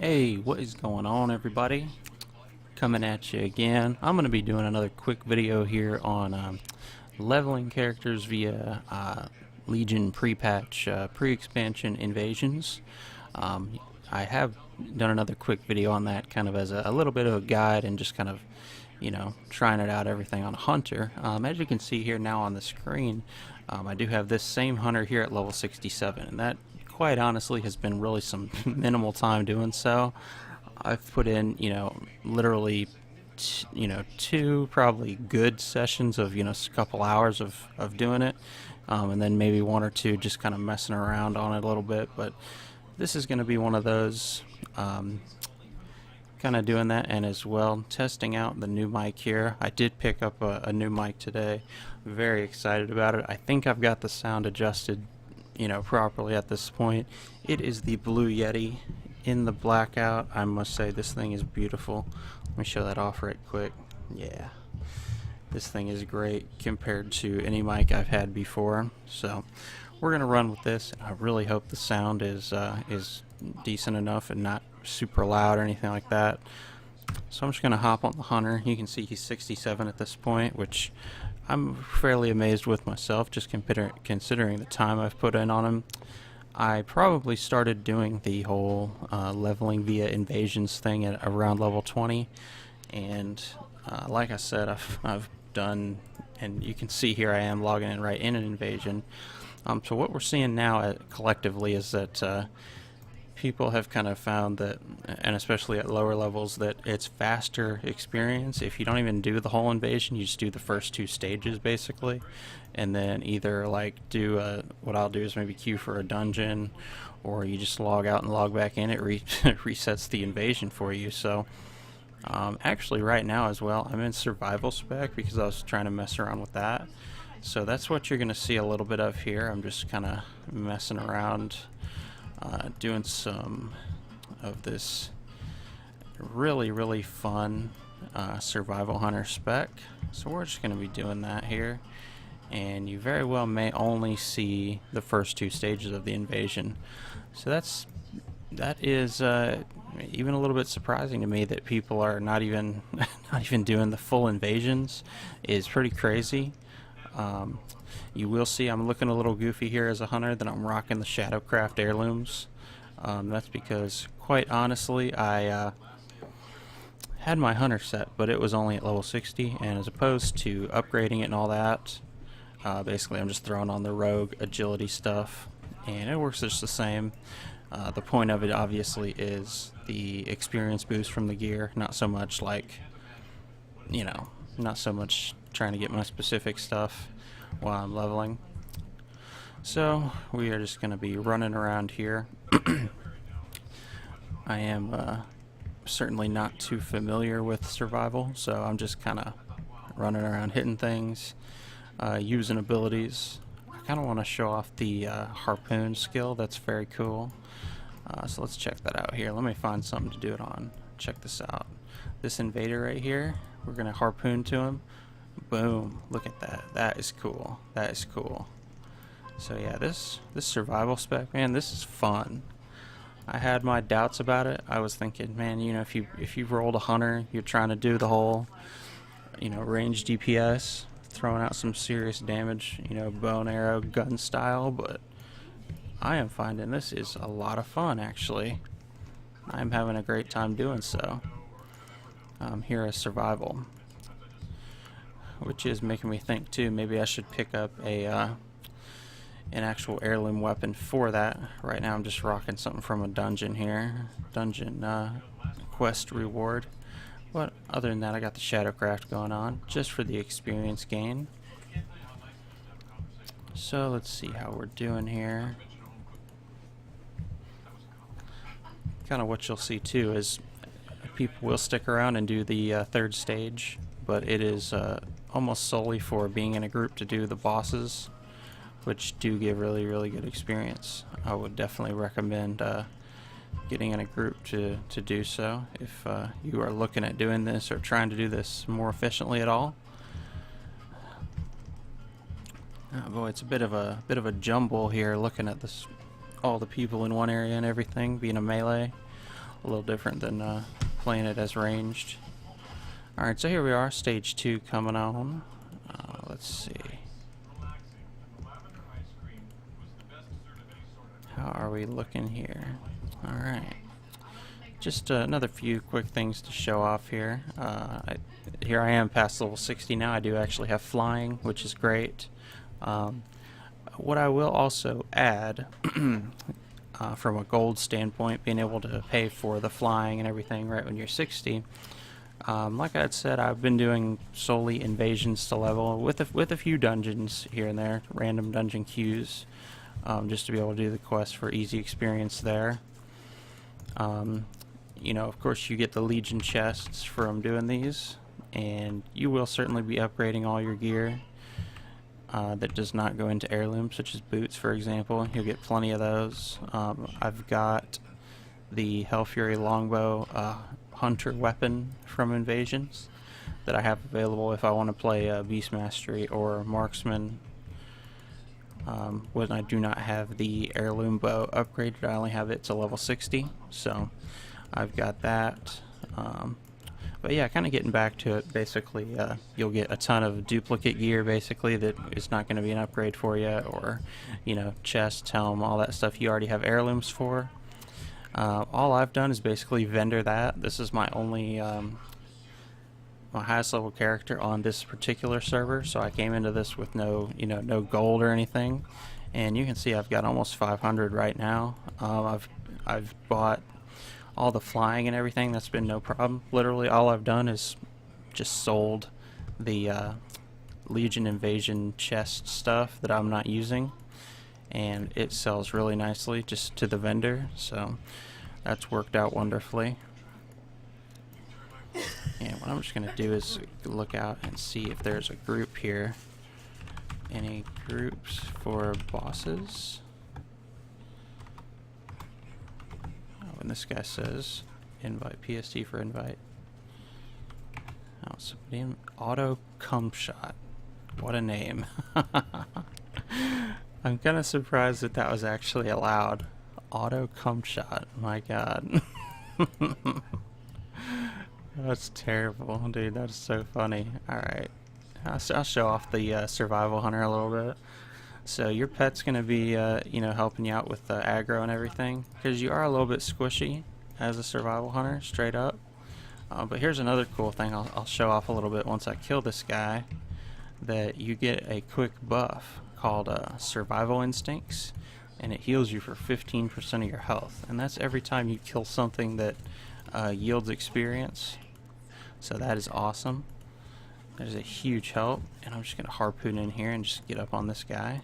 Hey, what is going on, everybody? Coming at you again. I'm going to be doing another quick video here on leveling characters via Legion pre-patch, pre-expansion invasions. Um, I have done another quick video on that, kind of as a little bit of a guide and just kind of, trying it out everything on a hunter. As you can see here now on the screen, I do have this same hunter here at level 67, and that quite honestly has been really some minimal time doing so. I've put in, literally, two probably good sessions of, a couple hours of doing it, and then maybe one or two just kind of messing around on it a little bit. But this is going to be one of those, kind of doing that, and as well testing out the new mic here. I did pick up a new mic today. Very excited about it. I think I've got the sound adjusted properly at this point. It is the Blue Yeti in the blackout. I must say this thing is beautiful. Let me show that off right quick. Yeah, this thing is great compared to any mic I've had before. So we're gonna run with this. I really hope the sound is decent enough and not super loud or anything like that. So I'm just gonna hop on the hunter. You can see he's 67 at this point, which I'm fairly amazed with myself, just considering the time I've put in on him. I probably started doing the whole leveling via invasions thing at around level 20, and like I said, I've done, and you can see here I am logging in right in an invasion. So what we're seeing now collectively is that people have kind of found that, and especially at lower levels, that it's faster experience if you don't even do the whole invasion. You just do the first two stages basically, and then either like do what I'll do is maybe queue for a dungeon, or you just log out and log back in. It resets the invasion for you. So actually right now as well, I'm in survival spec because I was trying to mess around with that. So that's what you're gonna see a little bit of here. I'm just kind of messing around, doing some of this really fun survival hunter spec. So we're just going to be doing that here, and you very well may only see the first two stages of the invasion. So that is even a little bit surprising to me that people are not even not even doing the full invasions. Is pretty crazy. You will see I'm looking a little goofy here as a hunter, that I'm rocking the Shadowcraft heirlooms. That's because, quite honestly, I had my hunter set, but it was only at level 60, and as opposed to upgrading it and all that, basically I'm just throwing on the rogue agility stuff, and it works just the same. The point of it obviously is the experience boost from the gear, not so much like, not so much trying to get my specific stuff while I'm leveling. So we are just going to be running around here. I am certainly not too familiar with survival, so I'm just kind of running around hitting things, using abilities. I kind of want to show off the harpoon skill. That's very cool. So let's check that out here. Let me find something to do it on. Check this out. This invader right here, we're going to harpoon to him. Boom, look at that. That is cool. That is cool. So yeah, this survival spec, man, this is fun. I had my doubts about it. I was thinking, man, if you rolled a hunter, you're trying to do the whole, range DPS, throwing out some serious damage, bow and arrow gun style, but I am finding this is a lot of fun, actually. I'm having a great time doing so. Here is survival, which is making me think too, maybe I should pick up an actual heirloom weapon for that. Right now I'm just rocking something from a dungeon here, dungeon quest reward. But other than that, I got the Shadowcraft going on just for the experience gain. So let's see how we're doing here. Kind of what you'll see too is people will stick around and do the third stage, but it is almost solely for being in a group to do the bosses, which do give really good experience. I would definitely recommend getting in a group to do so if you are looking at doing this or trying to do this more efficiently at all. Oh boy, it's a bit of a jumble here looking at this, all the people in one area and everything being a melee. a little different than playing it as ranged. Alright, so here we are, stage 2 coming on. Let's see. How are we looking here? Alright. Just another few quick things to show off here. Here I am past level 60 now. I do actually have flying, which is great. What I will also add, from a gold standpoint, being able to pay for the flying and everything right when you're 60. Like I had said, I've been doing solely invasions to level with a few dungeons here and there, random dungeon queues, just to be able to do the quest for easy experience there. You know, of course, you get the Legion chests from doing these, and you will certainly be upgrading all your gear that does not go into heirlooms, such as boots, for example. You'll get plenty of those. I've got the Hellfury Longbow Hunter weapon from Invasions that I have available if I want to play Beast Mastery or Marksman. When I do not have the heirloom bow upgraded, I only have it to level 60, so I've got that. But yeah, kind of getting back to it, basically, you'll get a ton of duplicate gear, basically, that is not going to be an upgrade for you, or, you know, chest, helm, all that stuff you already have heirlooms for. All I've done is basically vendor that. This is my only, my highest level character on this particular server, so I came into this with no, you know, no gold or anything. And you can see I've got almost 500 right now. I've bought all the flying and everything. That's been no problem. Literally all I've done is just sold the Legion Invasion chest stuff that I'm not using, and it sells really nicely just to the vendor, so that's worked out wonderfully. And what I'm just going to do is look out and see if there's a group here. Any groups for bosses? Oh, and this guy says invite, PST for invite. Oh, somebody in auto cum shot. What a name. I'm kind of surprised that that was actually allowed. Auto cum shot. My god. That's terrible, dude. That's so funny. Alright. I'll show off the survival hunter a little bit. So your pet's going to be, you know, helping you out with the aggro and everything, because you are a little bit squishy as a survival hunter, straight up. But here's another cool thing I'll show off a little bit once I kill this guy, that you get a quick buff called Survival Instincts, and it heals you for 15% of your health, and that's every time you kill something that yields experience. So that is awesome. That is a huge help, and I'm just going to harpoon in here and just get up on this guy.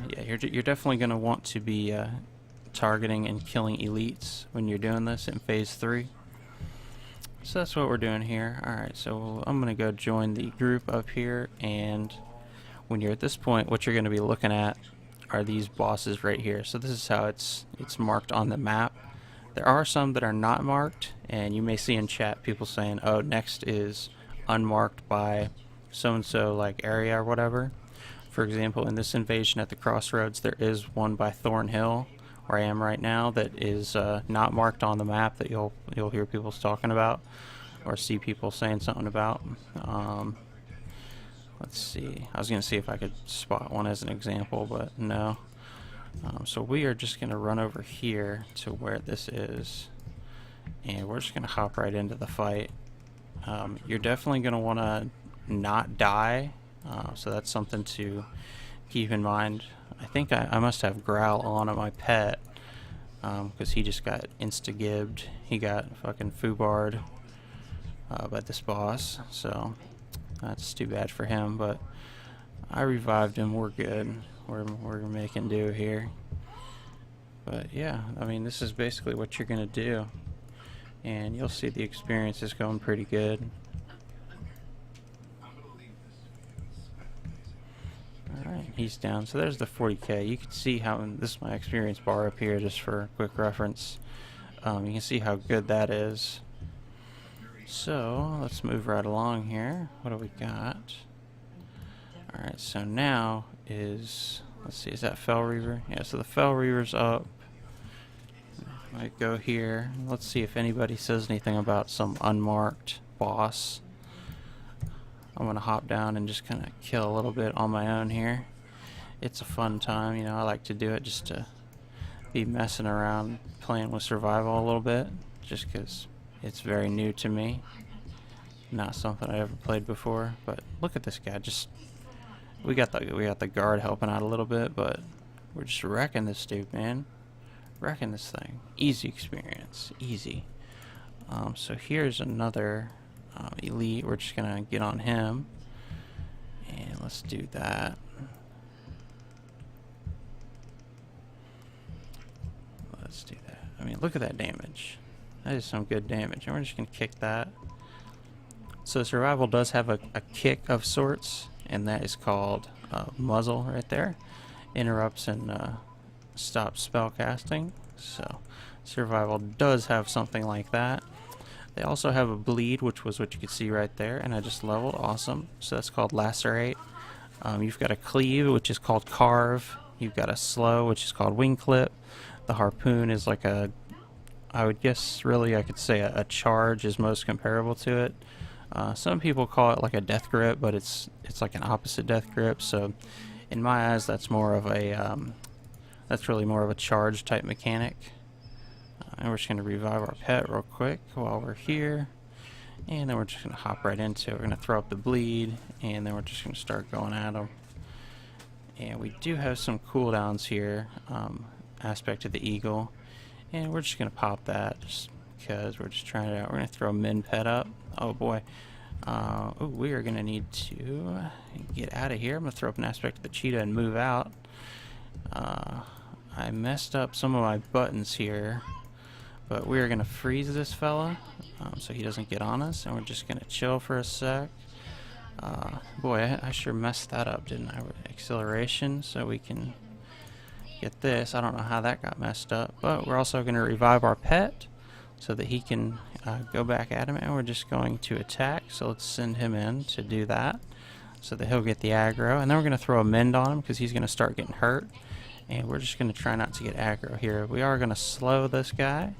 Yeah, you're definitely going to want to be targeting and killing elites when you're doing this in Phase 3. So that's what we're doing here. Alright, so I'm going to go join the group up here, and when you're at this point, what you're going to be looking at are these bosses right here. So this is how it's marked on the map. There are some that are not marked, and you may see in chat people saying, oh, next is unmarked by so-and-so like area or whatever. For example, in this invasion at the crossroads, there is one by Thornhill, where I am right now, that is not marked on the map, that you'll hear people talking about or see people saying something about. Let's see. I was going to see if I could spot one as an example, but no. So we are just going to run over here to where this is, and we're just going to hop right into the fight. You're definitely going to want to not die, so that's something to keep in mind. I think I must have Growl on my pet, because he just got insta-gibbed. He got fucking foobarred by this boss, so that's too bad for him, but I revived him. We're good. We're making do here. But yeah, I mean, this is basically what you're gonna do, and you'll see the experience is going pretty good. Alright, he's down. So there's the 40k. You can see how, this is my experience bar up here just for quick reference. You can see how good that is. So let's move right along here. What do we got? Alright, so now is, let's see, is that Fell Reaver? Yeah, so the Fell Reaver's up. I go here. Let's see if anybody says anything about some unmarked boss. I'm gonna hop down and just kind of kill a little bit on my own here. It's a fun time, you know. I like to do it just to be messing around, playing with survival a little bit, just because it's very new to me. Not something I ever played before. But look at this guy. Just we got the guard helping out a little bit, but we're just wrecking this dude, man. Wrecking this thing. Easy experience. Easy. So here's another elite. We're just gonna get on him, and let's do that. Let's do that. I mean, look at that damage. That is some good damage. And we're just gonna kick that. So survival does have a kick of sorts, and that is called muzzle right there. Interrupts and stops spell casting. So survival does have something like that. They also have a bleed, which was what you could see right there, and I just leveled. Awesome. So that's called lacerate. You've got a cleave, which is called carve. You've got a slow, which is called wing clip. The harpoon is like a, I would guess really I could say a charge is most comparable to it. Some people call it like a death grip, but it's like an opposite death grip. So in my eyes, that's more of a that's really more of a charge type mechanic. And we're just going to revive our pet real quick while we're here. And then we're just going to hop right into it. We're going to throw up the bleed, and then we're just going to start going at them. And we do have some cooldowns here, aspect of the eagle. And we're just going to pop that just because we're just trying it out. We're going to throw min pet up. Oh boy. We are going to need to get out of here. I'm going to throw up an aspect of the cheetah and move out. I messed up some of my buttons here. But we're going to freeze this fella so he doesn't get on us, and we're just going to chill for a sec. Boy, I sure messed that up, didn't I? Acceleration, so we can get this. I don't know how that got messed up, but we're also going to revive our pet so that he can go back at him, and we're just going to attack. So let's send him in to do that so that he'll get the aggro, and then we're going to throw a mend on him because he's going to start getting hurt, and we're just going to try not to get aggro here. We are going to slow this guy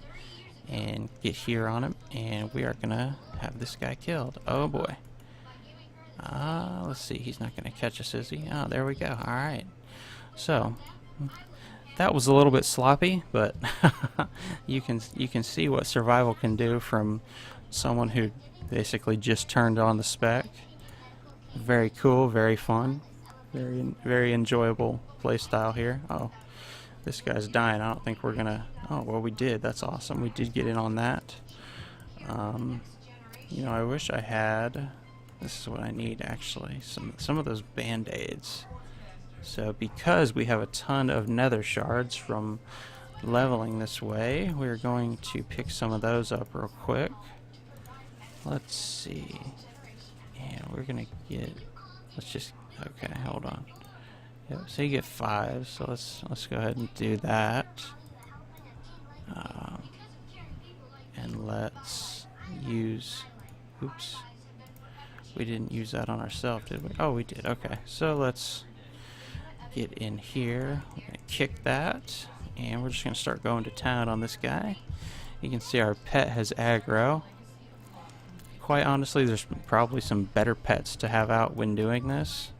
and get here on him, and we are gonna have this guy killed. Oh boy. Let's see, he's not gonna catch us, is he? Oh, there we go. Alright, so that was a little bit sloppy, but you can see what survival can do from someone who basically just turned on the spec. Very cool, very fun, very enjoyable playstyle here. Oh, this guy's dying. I don't think we're gonna. Oh well, we did. That's awesome. We did get in on that. You know, I wish I had. This is what I need actually. Some of those band-aids. So because we have a ton of nether shards from leveling this way, we're going to pick some of those up real quick. Let's see. And we're gonna get. Let's just. Okay, hold on. Yep, so you get 5, so let's go ahead and do that. And let's use, oops, we didn't use that on ourselves, did we? Oh, we did. Okay, so let's get in here. We're gonna kick that, and we're just gonna start going to town on this guy. You can see our pet has aggro. Quite honestly, there's probably some better pets to have out when doing this.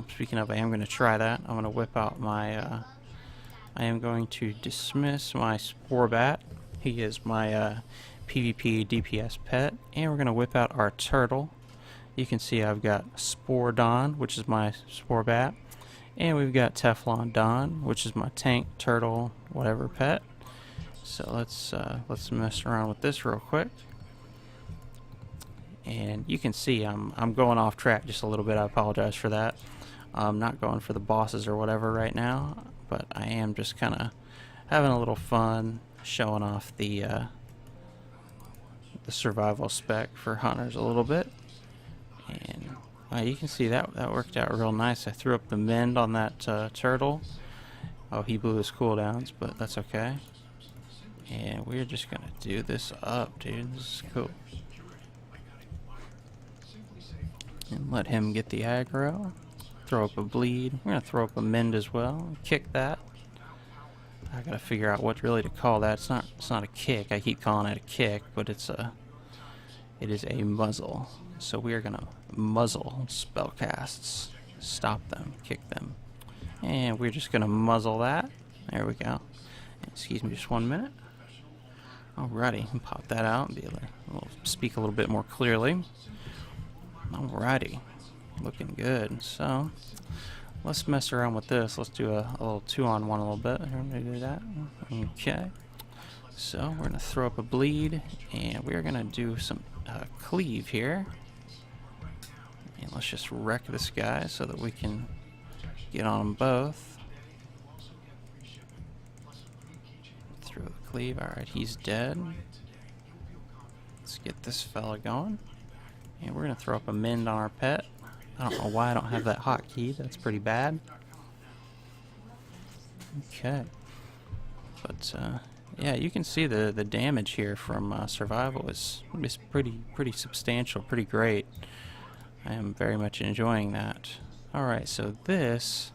Speaking of, I am going to try that. I'm going to whip out my, I am going to dismiss my Spore Bat. He is my PvP DPS pet. And we're going to whip out our turtle. You can see I've got Spore Don, which is my Spore Bat. And we've got Teflon Don, which is my tank, turtle, whatever pet. So let's mess around with this real quick. And you can see I'm going off track just a little bit. I apologize for that. I'm not going for the bosses or whatever right now, but I am just kind of having a little fun showing off the survival spec for hunters a little bit. And you can see that worked out real nice. I threw up the mend on that turtle. Oh, he blew his cooldowns, but that's okay. And we're just gonna do this up, dude. This is cool. And let him get the aggro. Throw up a bleed. We're gonna throw up a mend as well. Kick that. I gotta figure out what really to call that. It's not a kick. I keep calling it a kick, but it is a muzzle. So we are gonna muzzle spellcasts. Stop them, kick them. And we're just gonna muzzle that. There we go. Excuse me just 1 minute. Alrighty, pop that out and be speak a little bit more clearly. Alrighty, looking good. So let's mess around with this. Let's do a little 2-on-1 a little bit. Here, let me do that. Okay. So we're gonna throw up a bleed, and we're gonna do some cleave here. And let's just wreck this guy so that we can get on them both. Throw the cleave. Alright, he's dead. Let's get this fella going. And we're going to throw up a mend on our pet. I don't know why I don't have that hotkey. That's pretty bad. Okay. But, yeah, you can see the damage here from survival is pretty substantial, pretty great. I am very much enjoying that. Alright, so this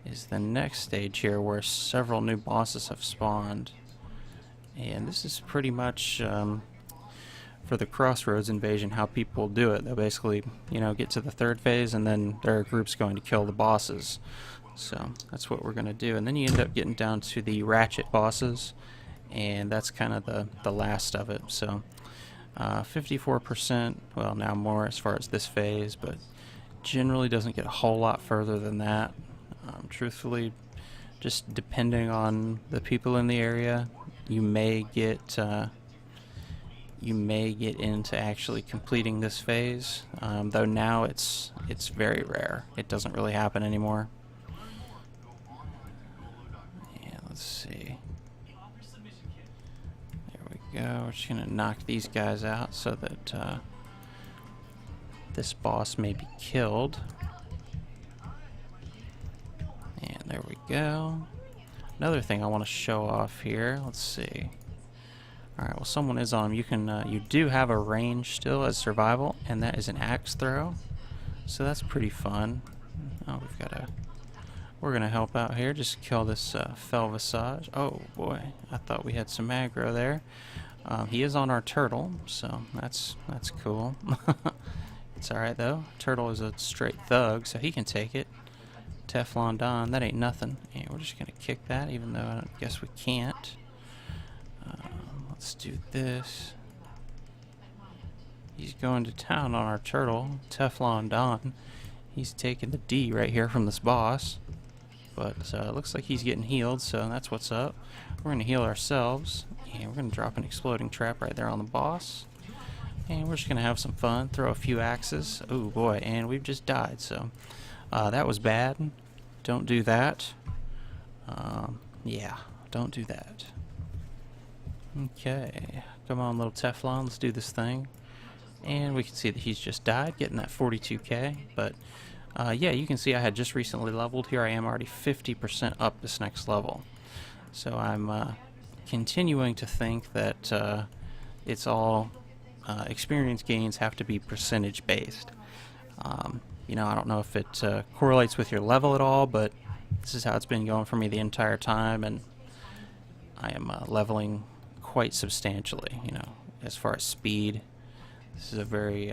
is the next stage here where several new bosses have spawned. And this is pretty much for the Crossroads invasion how people do it. They'll basically, get to the third phase and then there are groups going to kill the bosses. So that's what we're going to do. And then you end up getting down to the Ratchet bosses, and that's kind of the last of it. So 54%, well, now more as far as this phase, but generally doesn't get a whole lot further than that. Truthfully, just depending on the people in the area, you may get into actually completing this phase, though now it's very rare. It doesn't really happen anymore. Yeah, let's see. There we go. We're just gonna knock these guys out so that this boss may be killed. And there we go. Another thing I want to show off here. Let's see. Alright, well, someone is on him. You do have a range still as survival, and that is an axe throw. So that's pretty fun. Oh, we're gonna help out here. Just kill this Fel Visage. Oh boy, I thought we had some aggro there. He is on our turtle, so that's cool. It's alright though. Turtle is a straight thug, so he can take it. Teflon Don, that ain't nothing. And we're just gonna kick that, even though I guess we can't. Let's do this. He's going to town on our turtle, Teflon Don. He's taking the D right here from this boss. But it looks like he's getting healed, so that's what's up. We're going to heal ourselves, and we're going to drop an exploding trap right there on the boss. And we're just going to have some fun, throw a few axes. Oh boy, and we've just died, so that was bad. Don't do that. Yeah, don't do that. Okay, come on little Teflon, let's do this thing. And we can see that he's just died, getting that 42k. But yeah, you can see I had just recently leveled. Here I am already 50% up this next level. So I'm continuing to think that it's all experience gains have to be percentage based. I don't know if it correlates with your level at all, but this is how it's been going for me the entire time, and I am leveling quite substantially, as far as speed. This is a very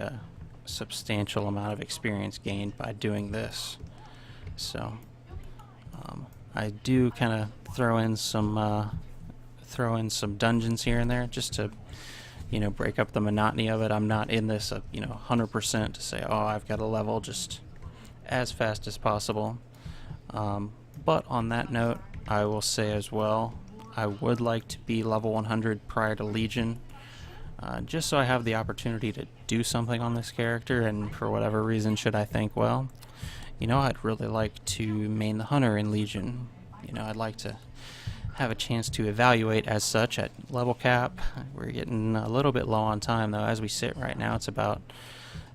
substantial amount of experience gained by doing this. So I do kind of throw in some dungeons here and there just to break up the monotony of it. I'm not in this 100% to say, oh, I've got to level just as fast as possible. But on that note, I will say as well, I would like to be level 100 prior to Legion, just so I have the opportunity to do something on this character, and for whatever reason should I think, well, I'd really like to main the Hunter in Legion. I'd like to have a chance to evaluate as such at level cap. We're getting a little bit low on time though. As we sit right now, it's about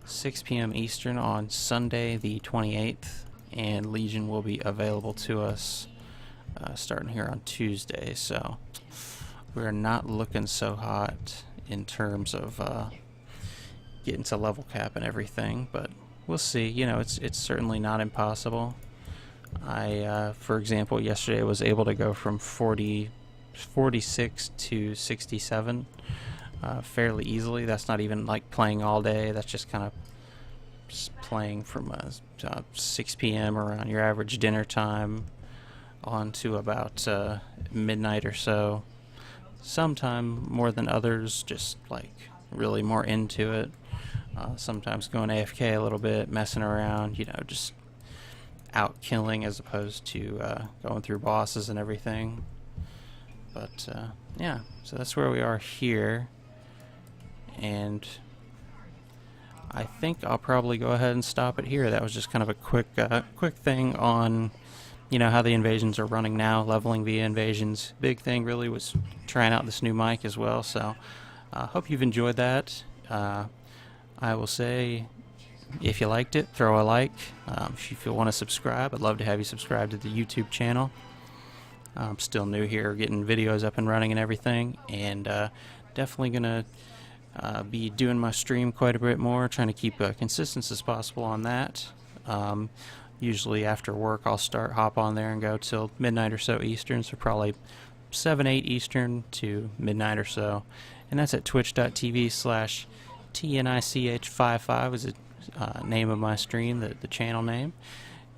6 p.m. Eastern on Sunday the 28th, and Legion will be available to us starting here on Tuesday, so we're not looking so hot in terms of getting to level cap and everything, but we'll see. It's certainly not impossible. For example, yesterday I was able to go from 46 to 67 fairly easily. That's not even like playing all day. That's just kind of playing from 6 p.m. around your average dinner time on to about midnight or so. Sometime more than others, just like really more into it. Sometimes going AFK a little bit, messing around, just out killing as opposed to going through bosses and everything. But yeah, so that's where we are here. And I think I'll probably go ahead and stop it here. That was just kind of a quick thing on how the invasions are running now, leveling via invasions. Big thing really was trying out this new mic as well. So hope you've enjoyed that. I will say, if you liked it, throw a like. If you want to subscribe, I'd love to have you subscribe to the YouTube channel. I'm still new here, getting videos up and running and everything, and definitely gonna be doing my stream quite a bit more, trying to keep consistent as possible on that. Usually after work I'll hop on there and go till midnight or so Eastern, so probably 7-8 Eastern to midnight or so, and that's at twitch.tv/TNICH55 is the name of my stream, the channel name.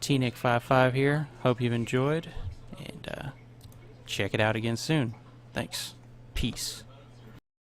TNIC55 here. Hope you've enjoyed, and check it out again soon. Thanks. Peace.